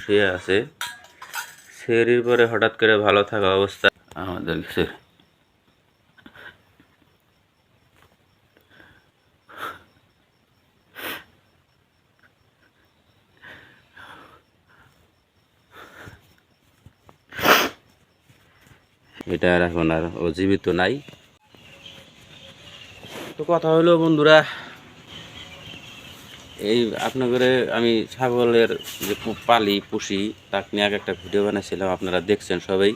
শুয়ে আছে। সেরির পরে হঠাৎ করে ভালো থাকা অবস্থা আমাদের কাছে এটা আর এখন আর ও জীবিত নাই। তো কথা হলো বন্ধুরা, এই আপনাদের আমি ছাগলের যে পুষি তাকে নিয়ে আগে একটা ভিডিও বানাইছিলাম, আপনারা দেখছেন সবাই।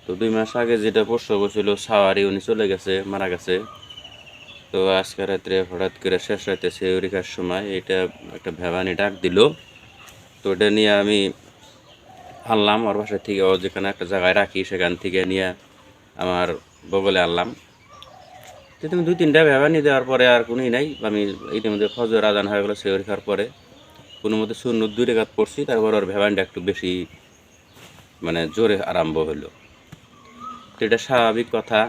তো 2 মাস আগে যেটা প্রসব ছিল সাওয়ারি, উনি চলে গেছে, মারা গেছে। তো আজকে রাত্রে হঠাৎ করে শেষ রাতে সেউরিকার সময় এটা একটা ভেবানি ডাক দিল। তো এটা নিয়ে আমি আনলাম ওর বাসা থেকে, ও যেখানে একটা জায়গায় রাখি সেখান থেকে নিয়ে আমার বগলে আনলাম। তো তুমি 2-3টা ভেবানি দেওয়ার পরে আর কোনোই নাই। আমি ইতিমধ্যে ফজর আজান হয়ে গেলো সেউরি খাওয়ার পরে কোনো মতো শূন্য 2 রেখাত পড়ছি। তারপর ওর ভেবানিটা একটু বেশি মানে জোরে আরম্ভ হলো। তো এটা স্বাভাবিক কথা,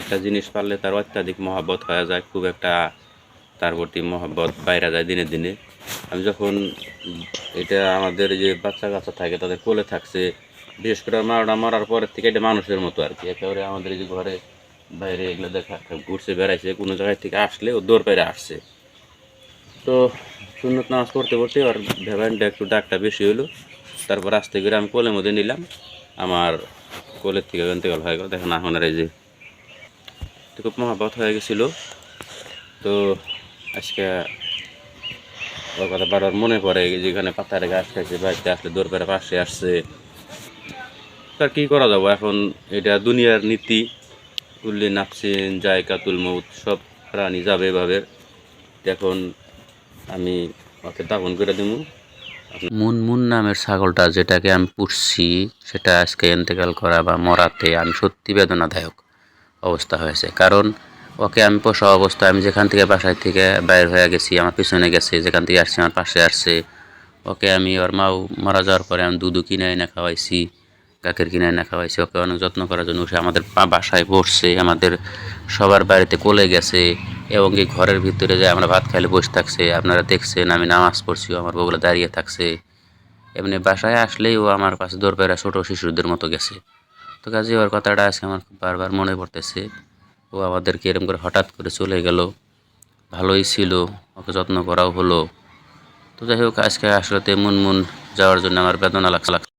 একটা জিনিস পারলে তার অত্যাধিক মহব্বত হয়ে যায়, খুব একটা তার প্রতি মহব্বত বাইরে যায় দিনে দিনে। আমি যখন এটা আমাদের যে বাচ্চা কাচ্চা থাকে তাদের কোলে থাকছে, বিশেষ করে মারার পরের থেকে এটা মানুষের মতো আর কি। একেবারে আমাদের এই যে ঘরে বাইরে এগুলো দেখা ঘুরছে বেড়াইছে, কোনো জায়গায় থেকে আসলে ও দৌড় পেরে আসছে। তো সুন্নত নামাজ পড়তে পড়তে ওর ভ্যাবানটা একটু ডাকটা বেশি হলো। তারপর আস্তে করে আমি কোলের মধ্যে নিলাম, আমার কোলের থেকে ইন্তেকাল হয়ে গেল। দেখেন এখন আর এই যে খুব মহাবত হয়ে গেছিলো। তো আজকে ওর কথা বারবার মনে পড়ে, যেখানে পাতারে গাছ খাইছে, বাড়িতে আসলে দৌড় পেরে পাশে আসছে। তার কী করা যাবো এখন, এটা দুনিয়ার নীতি। কুল্লি নাফসিন জায়কাতুল মউত, সব প্রাণী যাবে এভাবে। এখন আমি ওকে দাফন করে দেবো। মুনমুন নামের ছাগলটা যেটাকে আমি পুষছি সেটা আজকে ইন্তেকাল করা বা মরাতে আমি সত্যি বেদনাদায়ক অবস্থা হয়েছে। কারণ ওকে আমি পোষা অবস্থায়, আমি যেখান থেকে বাসায় থেকে বাইর হয়ে গেছি, আমার পিছনে গেছে, যেখান থেকে আসছি আমার পাশে আসছে। ওকে আমি ওর মাও মারা যাওয়ার পরে আমি দুধু কিনে এনে খাওয়াইছি, গাখীর কিনে এনে খাওয়াইছি। ওকে অনেক যত্ন করার জন্য সে আমাদের বাসায় পড়ছে, আমাদের সবার বাড়িতে কোলে গেছে, এবং এই ঘরের ভিতরে যে আমরা ভাত খাইলে বসে থাকছে। আপনারা দেখছেন আমি নামাজ পড়ছি, আমার বগুলা দাঁড়িয়ে থাকছে। এমনি বাসায় আসলেই ও আমার পাশে দৌড় পেরা ছোটো শিশুদের মতো গেছে। তো কাজে ওর কথাটা আজকে আমার খুব বারবার মনে পড়তেছে। ও আমাদেরকে এরকম করে হঠাৎ করে চলে গেল, ভালোই ছিল, ওকে যত্ন করাও হলো। তো যাই হোক, আজকে আসলে মুনমুন যাওয়ার জন্য আমার বেদনা লাগছে।